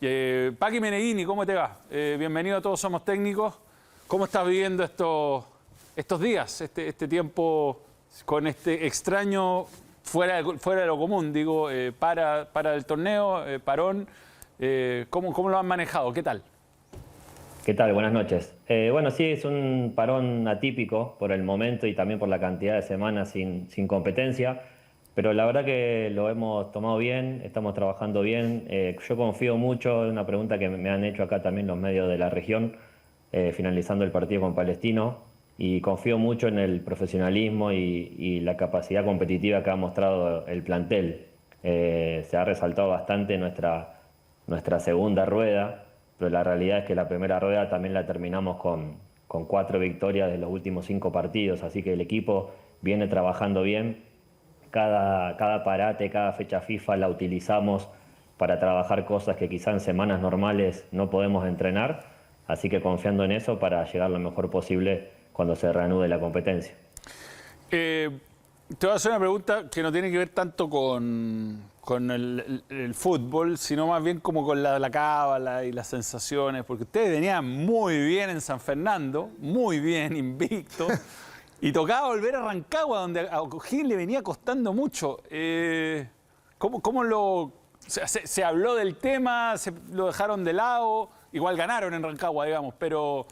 Paqui Meneghini, ¿cómo te va? Bienvenido a Todos Somos Técnicos. ¿Cómo estás viviendo estos días, este tiempo con este extraño, fuera de lo común, digo, para el torneo, parón? ¿Cómo lo han manejado? ¿Qué tal? ¿Qué tal? Buenas noches. Bueno, sí, es un parón atípico por el momento y también por la cantidad de semanas sin competencia, pero la verdad que lo hemos tomado bien, estamos trabajando bien. Yo confío mucho, es una pregunta que me han hecho acá también los medios de la región, finalizando el partido con Palestino, y confío mucho en el profesionalismo y la capacidad competitiva que ha mostrado el plantel. Se ha resaltado bastante nuestra segunda rueda, pero la realidad es que la primera rueda también la terminamos con 4 victorias de los últimos 5 partidos, así que el equipo viene trabajando bien. Cada parate, cada fecha FIFA la utilizamos para trabajar cosas que quizá en semanas normales no podemos entrenar, así que confiando en eso para llegar lo mejor posible cuando se reanude la competencia. Te voy a hacer una pregunta que no tiene que ver tanto con el fútbol, sino más bien como con la cábala y las sensaciones, porque ustedes venían muy bien en San Fernando, muy bien, invicto, y tocaba volver a Rancagua, donde a O'Higgins le venía costando mucho. ¿Cómo se habló del tema, lo dejaron de lado? Igual ganaron en Rancagua, digamos, pero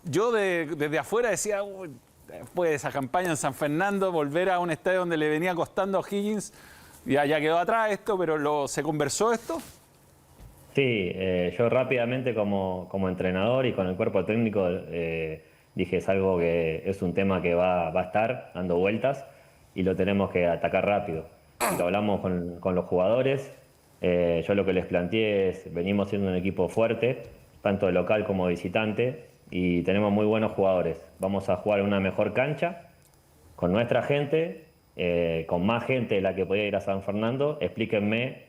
yo desde afuera decía, "Uy, después de esa campaña en San Fernando, volver a un estadio donde le venía costando a O'Higgins, ya quedó atrás esto, pero ¿se conversó esto?" Sí, yo rápidamente como entrenador y con el cuerpo técnico dije es algo que es un tema que va a estar dando vueltas y lo tenemos que atacar rápido. Lo hablamos con los jugadores, yo lo que les planteé es, venimos siendo un equipo fuerte, tanto de local como de visitante, y tenemos muy buenos jugadores. Vamos a jugar en una mejor cancha, con nuestra gente, con más gente de la que podía ir a San Fernando. Explíquenme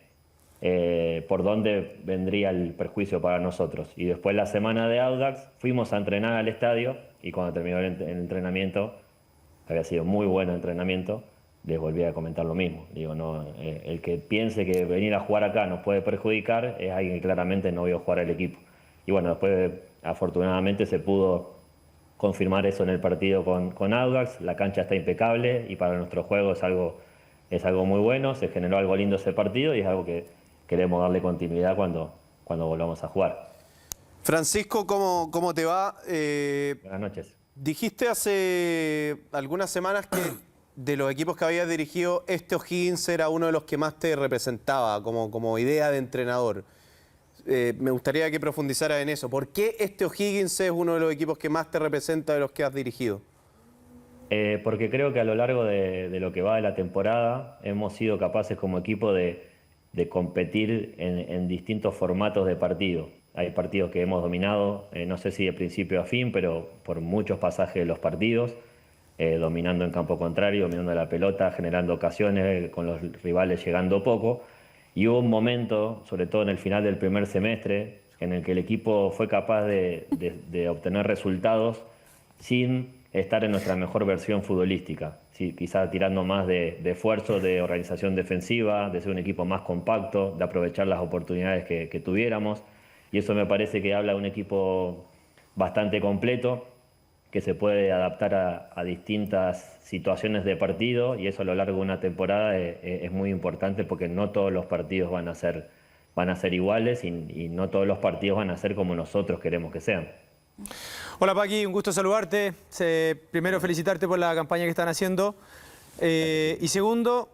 por dónde vendría el perjuicio para nosotros. Y después la semana de Audax fuimos a entrenar al estadio y cuando terminó el entrenamiento, había sido muy buen entrenamiento, les volví a comentar lo mismo. Digo, no, el que piense que venir a jugar acá nos puede perjudicar es alguien que claramente no vio jugar al equipo. Y bueno, después afortunadamente se pudo confirmar eso en el partido con Audax. La cancha está impecable y para nuestro juego es algo muy bueno. Se generó algo lindo ese partido y es algo que queremos darle continuidad cuando volvamos a jugar. Francisco, ¿cómo te va? Buenas noches. Dijiste hace algunas semanas que de los equipos que habías dirigido, este O'Higgins era uno de los que más te representaba como idea de entrenador. Me gustaría que profundizaras en eso. ¿Por qué este O'Higgins es uno de los equipos que más te representa de los que has dirigido? Porque creo que a lo largo de lo que va de la temporada hemos sido capaces como equipo de competir en distintos formatos de partido. Hay partidos que hemos dominado, no sé si de principio a fin, pero por muchos pasajes de los partidos, dominando en campo contrario, dominando la pelota, generando ocasiones, con los rivales llegando poco. Y hubo un momento, sobre todo en el final del primer semestre, en el que el equipo fue capaz de obtener resultados sin estar en nuestra mejor versión futbolística. Sí, quizás tirando más de esfuerzo, de organización defensiva, de ser un equipo más compacto, de aprovechar las oportunidades que tuviéramos. Y eso me parece que habla de un equipo bastante completo, que se puede adaptar a distintas situaciones de partido, y eso a lo largo de una temporada es muy importante porque no todos los partidos van a ser iguales y no todos los partidos van a ser como nosotros queremos que sean. Hola Paqui, un gusto saludarte. Primero felicitarte por la campaña que están haciendo. Y segundo,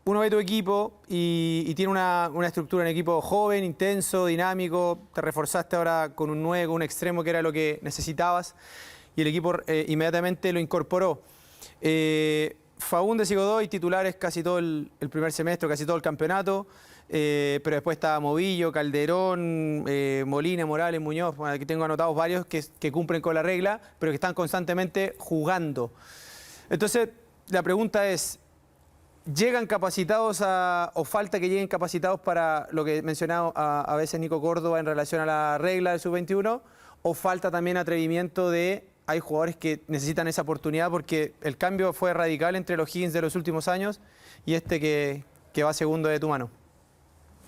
uno ve tu equipo y tiene una estructura, un equipo joven, intenso, dinámico. Te reforzaste ahora con un 9, con un extremo que era lo que necesitabas. Y el equipo inmediatamente lo incorporó. Faúndez y Godoy titulares casi todo el primer semestre, casi todo el campeonato. Pero después estaba Movillo, Calderón, Molina, Morales, Muñoz. Bueno, aquí tengo anotados varios que cumplen con la regla, pero que están constantemente jugando. Entonces, la pregunta es, ¿llegan capacitados o falta que lleguen capacitados para lo que mencionaba a veces Nico Córdoba en relación a la regla del sub-21? ¿O falta también atrevimiento hay jugadores que necesitan esa oportunidad porque el cambio fue radical entre los O'Higgins de los últimos años y este que va segundo de tu mano?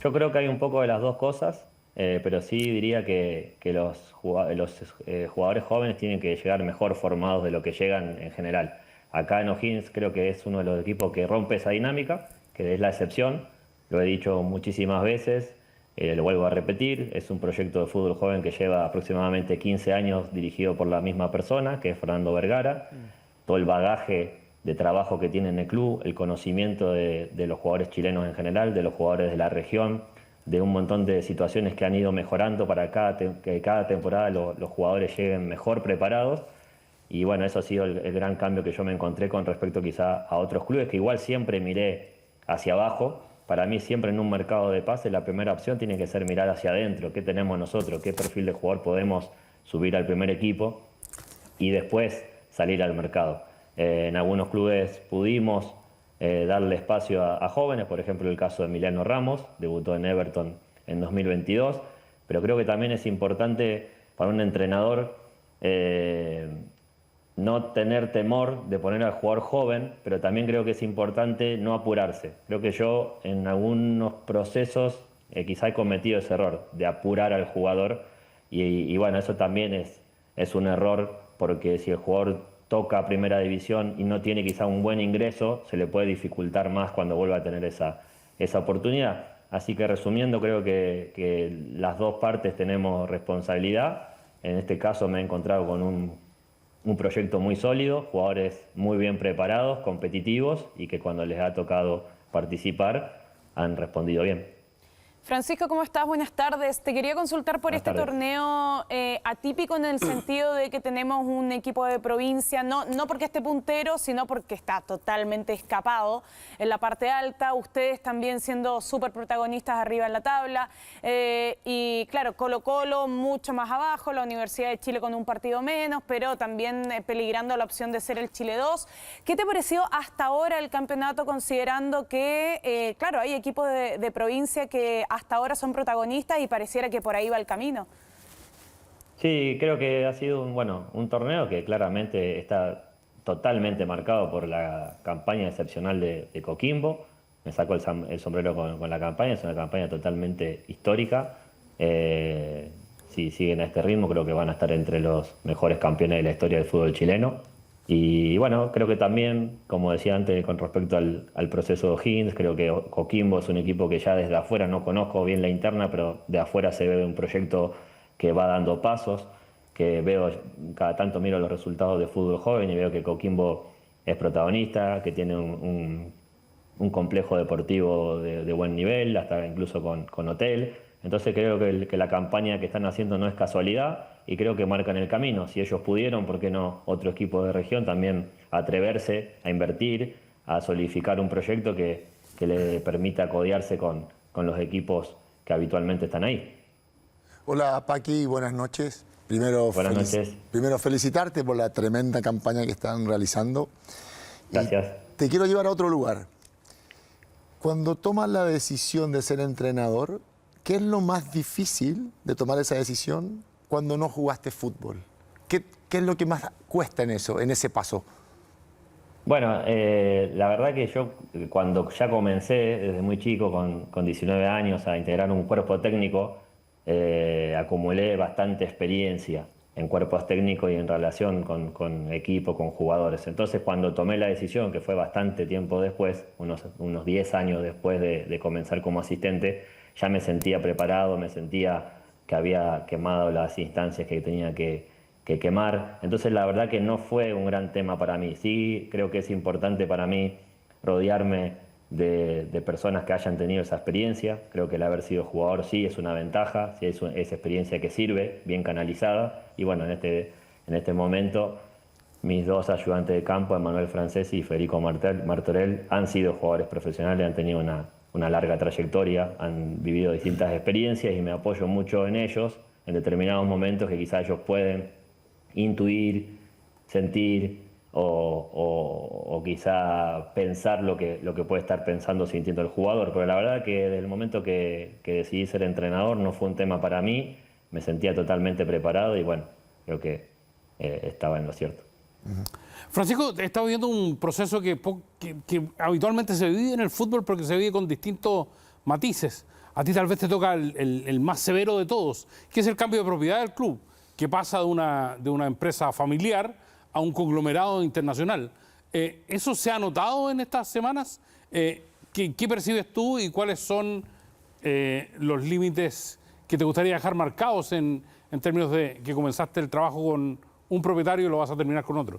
Yo creo que hay un poco de las dos cosas, pero sí diría que los jugadores jóvenes tienen que llegar mejor formados de lo que llegan en general. Acá en O'Higgins creo que es uno de los equipos que rompe esa dinámica, que es la excepción. Lo he dicho muchísimas veces, lo vuelvo a repetir, es un proyecto de fútbol joven que lleva aproximadamente 15 años dirigido por la misma persona, que es Fernando Vergara. Todo el bagaje de trabajo que tiene en el club, el conocimiento de los jugadores chilenos en general, de los jugadores de la región, de un montón de situaciones que han ido mejorando para que cada temporada los jugadores lleguen mejor preparados. Y bueno, eso ha sido el gran cambio que yo me encontré con respecto quizá a otros clubes que igual siempre miré hacia abajo. Para mí siempre en un mercado de pases la primera opción tiene que ser mirar hacia adentro, qué tenemos nosotros, qué perfil de jugador podemos subir al primer equipo y después salir al mercado. En algunos clubes pudimos darle espacio a jóvenes, por ejemplo el caso de Emiliano Ramos, debutó en Everton en 2022, pero creo que también es importante para un entrenador no tener temor de poner al jugador joven, pero también creo que es importante no apurarse. Creo que yo en algunos procesos quizá he cometido ese error de apurar al jugador y bueno, eso también es un error porque si el jugador toca primera división y no tiene quizá un buen ingreso, se le puede dificultar más cuando vuelva a tener esa oportunidad. Así que resumiendo, creo que las dos partes tenemos responsabilidad. En este caso me he encontrado con un proyecto muy sólido, jugadores muy bien preparados, competitivos y que cuando les ha tocado participar han respondido bien. Francisco, ¿cómo estás? Buenas tardes. Te quería consultar por este torneo atípico en el sentido de que tenemos un equipo de provincia, no porque esté puntero, sino porque está totalmente escapado en la parte alta, ustedes también siendo súper protagonistas arriba en la tabla, y claro, Colo-Colo mucho más abajo, la Universidad de Chile con un partido menos, pero también peligrando la opción de ser el Chile 2. ¿Qué te pareció hasta ahora el campeonato, considerando que, claro, hay equipos de provincia que hasta ahora son protagonistas y pareciera que por ahí va el camino? Sí, creo que ha sido un torneo que claramente está totalmente marcado por la campaña excepcional de Coquimbo. Me saco el sombrero con la campaña, es una campaña totalmente histórica. Si siguen a este ritmo, creo que van a estar entre los mejores campeones de la historia del fútbol chileno. Y bueno, creo que también, como decía antes, con respecto al proceso de O'Higgins, creo que Coquimbo es un equipo que ya desde afuera, no conozco bien la interna, pero de afuera se ve un proyecto que va dando pasos, que veo, cada tanto miro los resultados de fútbol joven y veo que Coquimbo es protagonista, que tiene un complejo deportivo de buen nivel, hasta incluso con hotel. Entonces creo que la campaña que están haciendo no es casualidad y creo que marcan el camino. Si ellos pudieron, ¿por qué no otro equipo de región también atreverse a invertir, a solidificar un proyecto que le permita codearse con los equipos que habitualmente están ahí? Hola Paqui, buenas noches. Primero felicitarte por la tremenda campaña que están realizando. Gracias. Y te quiero llevar a otro lugar. Cuando tomas la decisión de ser entrenador, ¿qué es lo más difícil de tomar esa decisión cuando no jugaste fútbol? ¿Qué es lo que más cuesta en ese paso? Bueno, la verdad que yo cuando ya comencé desde muy chico, con 19 años, a integrar un cuerpo técnico, acumulé bastante experiencia en cuerpos técnicos y en relación con equipo, con jugadores. Entonces cuando tomé la decisión, que fue bastante tiempo después, unos 10 años después de comenzar como asistente, ya me sentía preparado, me sentía que había quemado las instancias que tenía que quemar. Entonces la verdad que no fue un gran tema para mí. Sí creo que es importante para mí rodearme de personas que hayan tenido esa experiencia. Creo que el haber sido jugador sí es una ventaja, sí es esa experiencia que sirve, bien canalizada. Y bueno, en este momento mis dos ayudantes de campo, Emanuel Francesi y Federico Martorell, han sido jugadores profesionales, han tenido una larga trayectoria, han vivido distintas experiencias y me apoyo mucho en ellos en determinados momentos que quizás ellos pueden intuir, sentir o quizá pensar lo que puede estar pensando, sintiendo el jugador. Pero la verdad que desde el momento que decidí ser entrenador no fue un tema para mí, me sentía totalmente preparado y bueno, creo que estaba en lo cierto. Francisco, está viviendo un proceso que habitualmente se vive en el fútbol porque se vive con distintos matices. a ti tal vez te toca el más severo de todos, que es el cambio de propiedad del club, que pasa de una empresa familiar a un conglomerado internacional. ¿Eso se ha notado en estas semanas? ¿Qué percibes tú y cuáles son los límites que te gustaría dejar marcados en términos de que comenzaste el trabajo con un propietario y lo vas a terminar con otro?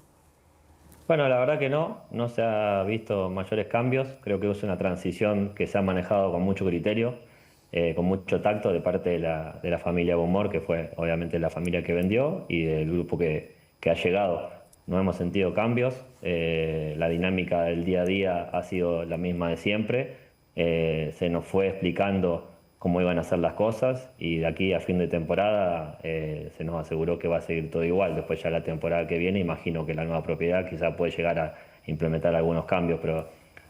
Bueno, la verdad que no se ha visto mayores cambios. Creo que es una transición que se ha manejado con mucho criterio, con mucho tacto de parte de la familia Bonmort, que fue obviamente la familia que vendió, y del grupo que ha llegado. No hemos sentido cambios. La dinámica del día a día ha sido la misma de siempre. Se nos fue explicando cómo iban a ser las cosas y de aquí a fin de temporada se nos aseguró que va a seguir todo igual. Después ya la temporada que viene imagino que la nueva propiedad quizá puede llegar a implementar algunos cambios, pero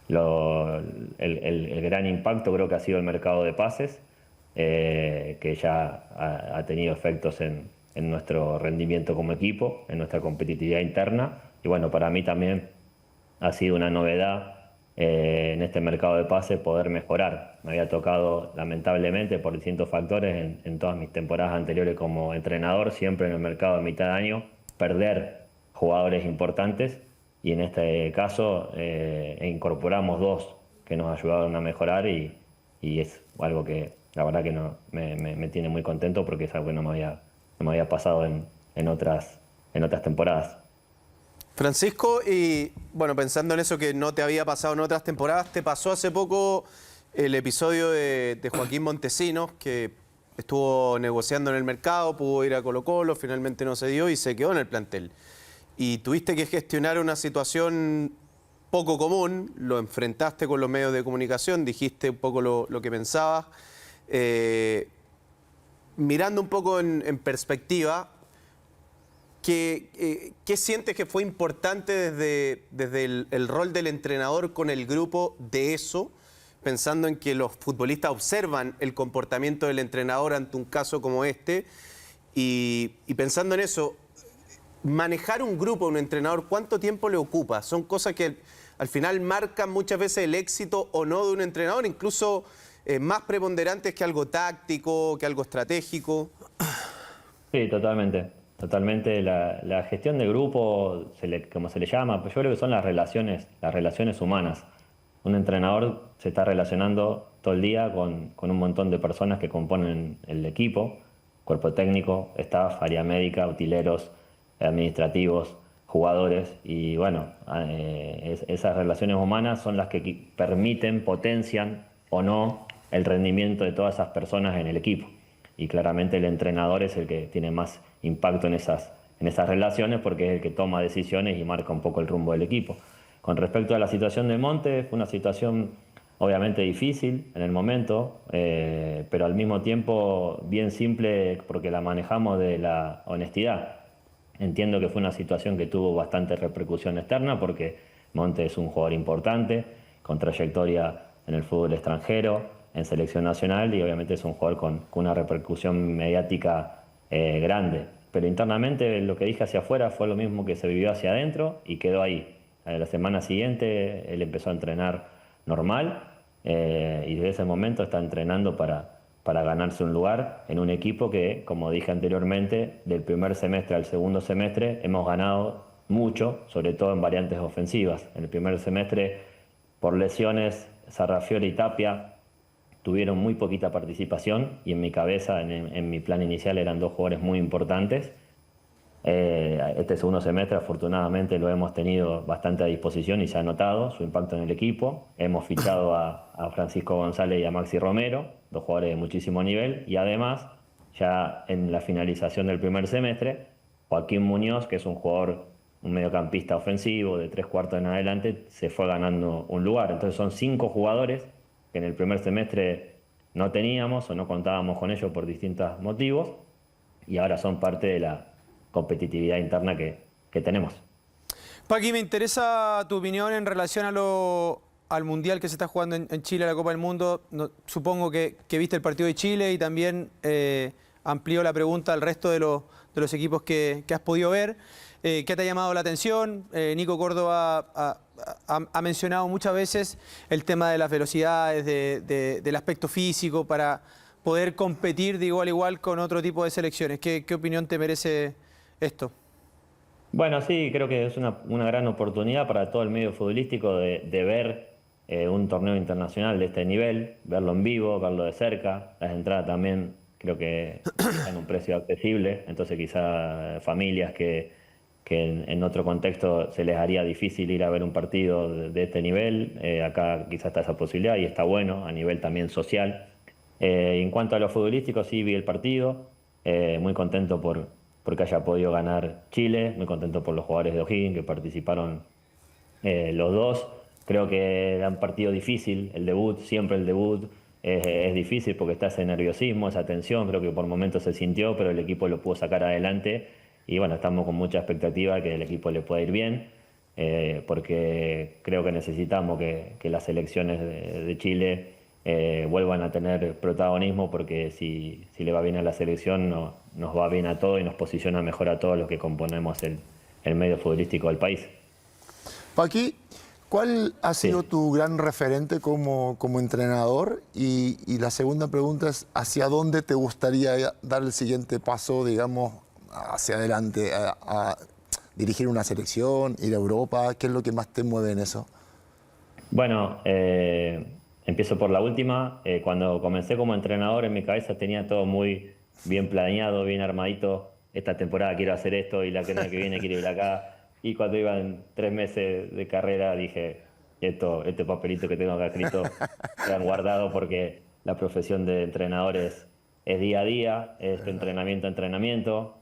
el gran impacto creo que ha sido el mercado de pases, que ya ha tenido efectos en nuestro rendimiento como equipo, en nuestra competitividad interna. Y bueno, para mí también ha sido una novedad en este mercado de pases poder mejorar. Me había tocado, lamentablemente, por distintos factores, en todas mis temporadas anteriores como entrenador, siempre en el mercado de mitad de año, perder jugadores importantes, y en este caso incorporamos 2 que nos ayudaron a mejorar, y es algo que la verdad que me tiene muy contento, porque es algo que no me había pasado en otras temporadas. Francisco, y bueno, pensando en eso que no te había pasado en otras temporadas, te pasó hace poco el episodio de Joaquín Montesinos, que estuvo negociando en el mercado, pudo ir a Colo-Colo, finalmente no se dio y se quedó en el plantel. Y tuviste que gestionar una situación poco común, lo enfrentaste con los medios de comunicación, dijiste un poco lo que pensabas. Mirando un poco en perspectiva, ¿qué sientes que fue importante desde el rol del entrenador con el grupo de eso, pensando en que los futbolistas observan el comportamiento del entrenador ante un caso como este, y pensando en eso, manejar un grupo, un entrenador, ¿cuánto tiempo le ocupa? Son cosas que al final marcan muchas veces el éxito o no de un entrenador, incluso más preponderantes que algo táctico, que algo estratégico. Sí, totalmente. Totalmente. La gestión de grupo, como se le llama, pues yo creo que son las relaciones humanas. Un entrenador se está relacionando todo el día con un montón de personas que componen el equipo: cuerpo técnico, staff, área médica, utileros, administrativos, jugadores. Y bueno, esas relaciones humanas son las que permiten, potencian o no el rendimiento de todas esas personas en el equipo. Y claramente el entrenador es el que tiene más impacto en esas relaciones, porque es el que toma decisiones y marca un poco el rumbo del equipo. Con respecto a la situación de Monte, fue una situación obviamente difícil en el momento, pero al mismo tiempo bien simple, porque la manejamos de la honestidad. Entiendo que fue una situación que tuvo bastante repercusión externa, porque Monte es un jugador importante, con trayectoria en el fútbol extranjero, en selección nacional, y obviamente es un jugador con una repercusión mediática grande. Pero internamente lo que dije hacia afuera fue lo mismo que se vivió hacia adentro y quedó ahí. A la semana siguiente él empezó a entrenar normal, y desde ese momento está entrenando para ganarse un lugar en un equipo que, como dije anteriormente, del primer semestre al segundo semestre hemos ganado mucho, sobre todo en variantes ofensivas. En el primer semestre, por lesiones, Sarrafiori y Tapia tuvieron muy poquita participación, y en mi cabeza, en mi plan inicial, eran 2 jugadores muy importantes. Este segundo semestre afortunadamente lo hemos tenido bastante a disposición y se ha notado su impacto en el equipo. Hemos fichado a Francisco González y a Maxi Romero, 2 jugadores de muchísimo nivel, y además ya en la finalización del primer semestre, Joaquín Muñoz, que es un jugador, un mediocampista ofensivo de 3/4 en adelante, se fue ganando un lugar. Entonces son 5 jugadores que en el primer semestre no teníamos o no contábamos con ellos por distintos motivos, y ahora son parte de la competitividad interna que tenemos. Paqui, me interesa tu opinión en relación al Mundial que se está jugando en Chile, la Copa del Mundo. Supongo que viste el partido de Chile y también amplió la pregunta al resto de los equipos que has podido ver. ¿Qué te ha llamado la atención? Nico Córdoba ha mencionado muchas veces el tema de las velocidades, del aspecto físico para poder competir de igual a igual con otro tipo de selecciones. ¿Qué opinión te merece esto? Bueno, sí, creo que es una gran oportunidad para todo el medio futbolístico de ver un torneo internacional de este nivel, verlo en vivo, verlo de cerca. Las entradas también creo que están a un precio accesible, entonces quizá familias que en otro contexto se les haría difícil ir a ver un partido de este nivel, acá quizá está esa posibilidad y está bueno a nivel también social. En cuanto a lo futbolístico, sí vi el partido, muy contento porque haya podido ganar Chile, muy contento por los jugadores de O'Higgins que participaron los dos. Creo que era un partido difícil, el debut, siempre el debut es difícil porque está ese nerviosismo, esa tensión, creo que por momentos se sintió, pero el equipo lo pudo sacar adelante y bueno, estamos con mucha expectativa que el equipo le pueda ir bien, porque creo que necesitamos que las selecciones de Chile vuelvan a tener protagonismo, porque si le va bien a la selección nos va bien a todos y nos posiciona mejor a todos los que componemos el medio futbolístico del país. Paqui, ¿cuál ha sido tu gran referente como entrenador? Y la segunda pregunta es, ¿hacia dónde te gustaría dar el siguiente paso, digamos, hacia adelante? A dirigir una selección, ir a Europa, ¿qué es lo que más te mueve en eso? Bueno, empiezo por la última. Cuando comencé como entrenador, en mi cabeza tenía todo muy bien planeado, bien armadito. Esta temporada quiero hacer esto y la que viene quiero ir acá. Y cuando iban 3 meses de carrera dije, este papelito que tengo acá escrito, se han guardado porque la profesión de entrenador es día a día, es entrenamiento a entrenamiento.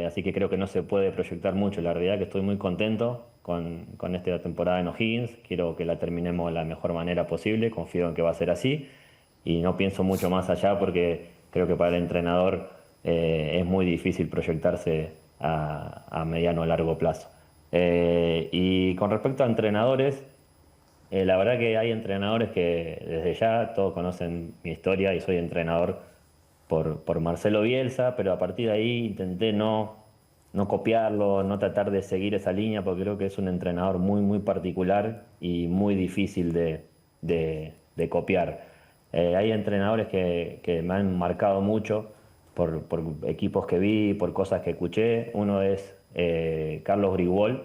Así que creo que no se puede proyectar mucho. La realidad es que estoy muy contento con esta temporada en O'Higgins. Quiero que la terminemos de la mejor manera posible. Confío en que va a ser así. Y no pienso mucho más allá porque creo que para el entrenador es muy difícil proyectarse a mediano o largo plazo. Y con respecto a entrenadores, la verdad que hay entrenadores que desde ya todos conocen mi historia y soy entrenador por Marcelo Bielsa, pero a partir de ahí intenté no copiarlo, no tratar de seguir esa línea, porque creo que es un entrenador muy, muy particular y muy difícil de copiar. Hay entrenadores que me han marcado mucho por equipos que vi, por cosas que escuché. Uno es Carlos Grigol,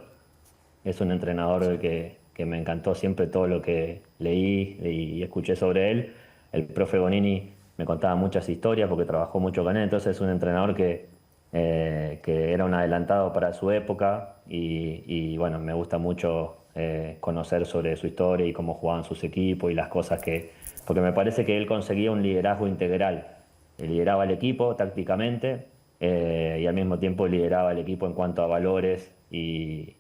es un entrenador que me encantó siempre todo lo que leí y escuché sobre él. El profe Bonini me contaba muchas historias porque trabajó mucho con él, entonces es un entrenador que era un adelantado para su época y bueno, me gusta mucho conocer sobre su historia y cómo jugaban sus equipos y las cosas porque me parece que él conseguía un liderazgo integral. Lideraba el equipo tácticamente y al mismo tiempo lideraba el equipo en cuanto a valores y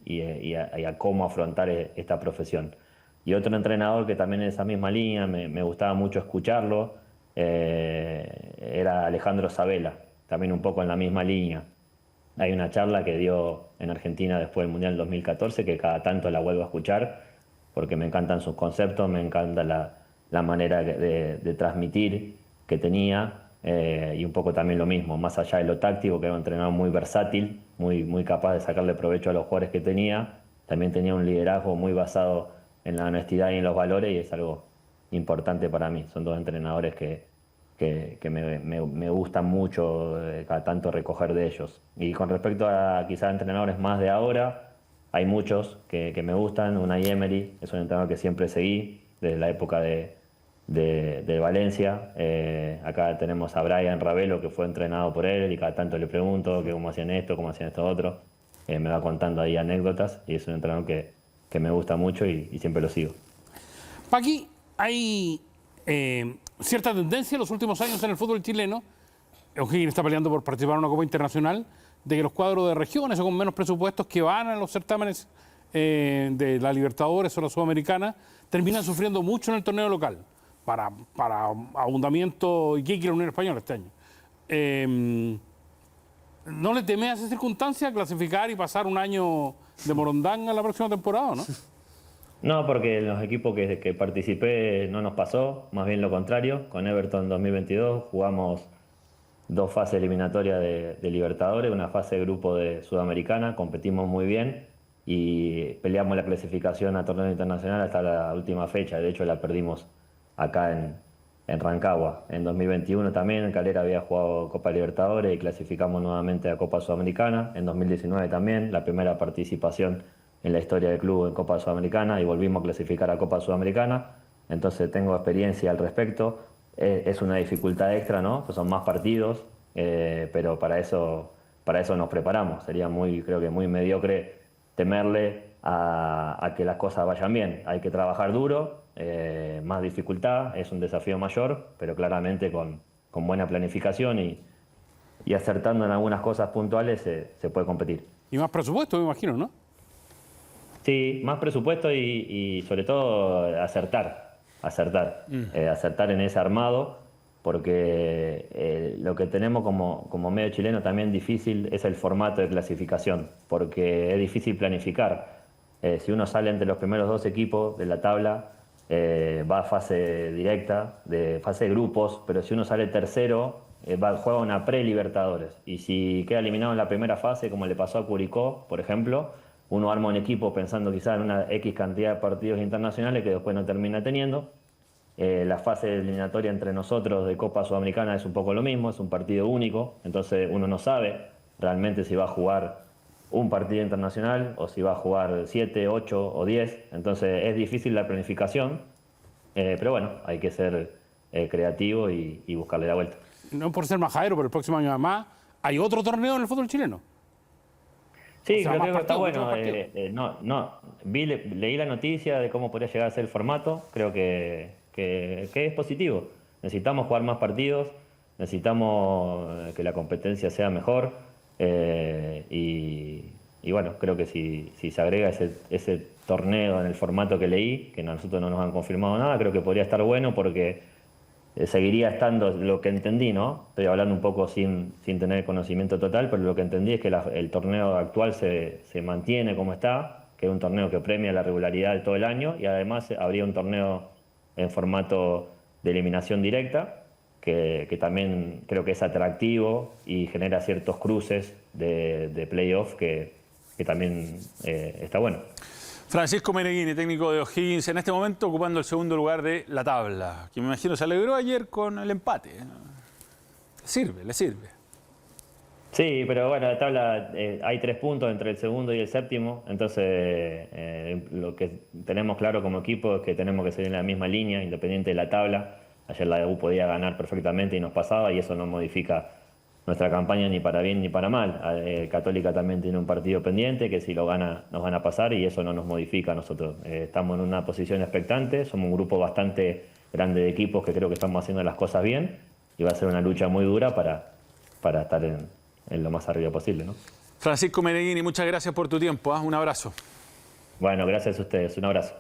a cómo afrontar esta profesión. Y otro entrenador que también en esa misma línea, me gustaba mucho escucharlo, era Alejandro Sabella, también un poco en la misma línea. Hay una charla que dio en Argentina después del Mundial 2014 que cada tanto la vuelvo a escuchar porque me encantan sus conceptos, me encanta la manera de transmitir que tenía. Y un poco también lo mismo, más allá de lo táctico, que era un entrenador muy versátil, muy capaz de sacarle provecho a los jugadores que tenía, también tenía un liderazgo muy basado en la honestidad y en los valores y es algo importante para mí. Son dos entrenadores que me gustan mucho cada tanto recoger de ellos. Y con respecto a quizás entrenadores más de ahora, hay muchos que me gustan. Unai Emery es un entrenador que siempre seguí desde la época de Valencia. Acá tenemos a Brian Ravelo, que fue entrenado por él y cada tanto le pregunto cómo hacían esto otro. Me va contando ahí anécdotas y es un entrenador que me gusta mucho y siempre lo sigo. Paqui, hay cierta tendencia en los últimos años en el fútbol chileno. O'Higgins está peleando por participar en una Copa Internacional, de que los cuadros de regiones o con menos presupuestos que van a los certámenes de la Libertadores o la Sudamericana terminan sufriendo mucho en el torneo local. Para Abundamiento y la Unión Española este año. ¿No le teme a esa circunstancia clasificar y pasar un año de morondanga la próxima temporada, no? No, porque en los equipos que participé no nos pasó, más bien lo contrario. Con Everton 2022 jugamos 2 fases eliminatorias de Libertadores, una fase de grupo de Sudamericana, competimos muy bien y peleamos la clasificación a torneo internacional hasta la última fecha. De hecho, la perdimos acá en Rancagua. En 2021 también Calera había jugado Copa Libertadores y clasificamos nuevamente a Copa Sudamericana. En 2019 también, la primera participación en la historia del club en Copa Sudamericana, y volvimos a clasificar a Copa Sudamericana. Entonces tengo experiencia al respecto. Es una dificultad extra, ¿no? Pues son más partidos, pero para eso nos preparamos. Sería creo que muy mediocre temerle a que las cosas vayan bien. Hay que trabajar duro, más dificultad, es un desafío mayor, pero claramente con buena planificación y acertando en algunas cosas puntuales se puede competir. Y más presupuesto, me imagino, ¿no? Sí, más presupuesto y sobre todo acertar en ese armado, porque lo que tenemos como medio chileno también difícil es el formato de clasificación, porque es difícil planificar. Si uno sale entre los primeros 2 equipos de la tabla, va a fase directa, de fase de grupos, pero si uno sale tercero, juega una pre-Libertadores. Y si queda eliminado en la primera fase, como le pasó a Curicó, por ejemplo, uno arma un equipo pensando quizás en una X cantidad de partidos internacionales que después no termina teniendo. La fase eliminatoria entre nosotros de Copa Sudamericana es un poco lo mismo, es un partido único, entonces uno no sabe realmente si va a jugar un partido internacional o si va a jugar 7, 8 o 10, entonces es difícil la planificación, pero bueno, hay que ser creativo y buscarle la vuelta. No por ser majadero, pero el próximo año además hay otro torneo en el fútbol chileno. Sí, O sea, creo que está partidos, bueno. Leí la noticia de cómo podría llegar a ser el formato. Creo que es positivo. Necesitamos jugar más partidos, necesitamos que la competencia sea mejor. Y bueno, creo que si se agrega ese torneo en el formato que leí, que a nosotros no nos han confirmado nada, creo que podría estar bueno porque seguiría estando lo que entendí, ¿no? Estoy hablando un poco sin tener conocimiento total, pero lo que entendí es que el torneo actual se mantiene como está, que es un torneo que premia la regularidad de todo el año, y además habría un torneo en formato de eliminación directa, que también creo que es atractivo y genera ciertos cruces de playoff que también está bueno. Francisco Meneghini, técnico de O'Higgins, en este momento ocupando el segundo lugar de la tabla, que me imagino se alegró ayer con el empate. Le sirve. Sí, pero bueno, la tabla hay 3 puntos entre el segundo y el séptimo, entonces lo que tenemos claro como equipo es que tenemos que seguir en la misma línea, independiente de la tabla. Ayer la U podía ganar perfectamente y nos pasaba, y eso no modifica nuestra campaña ni para bien ni para mal. Católica también tiene un partido pendiente que si lo gana nos van a pasar, y eso no nos modifica a nosotros. Estamos en una posición expectante, somos un grupo bastante grande de equipos que creo que estamos haciendo las cosas bien, y va a ser una lucha muy dura para estar en lo más arriba posible, ¿no? Francisco Meneghini, muchas gracias por tu tiempo. Un abrazo. Bueno, gracias a ustedes. Un abrazo.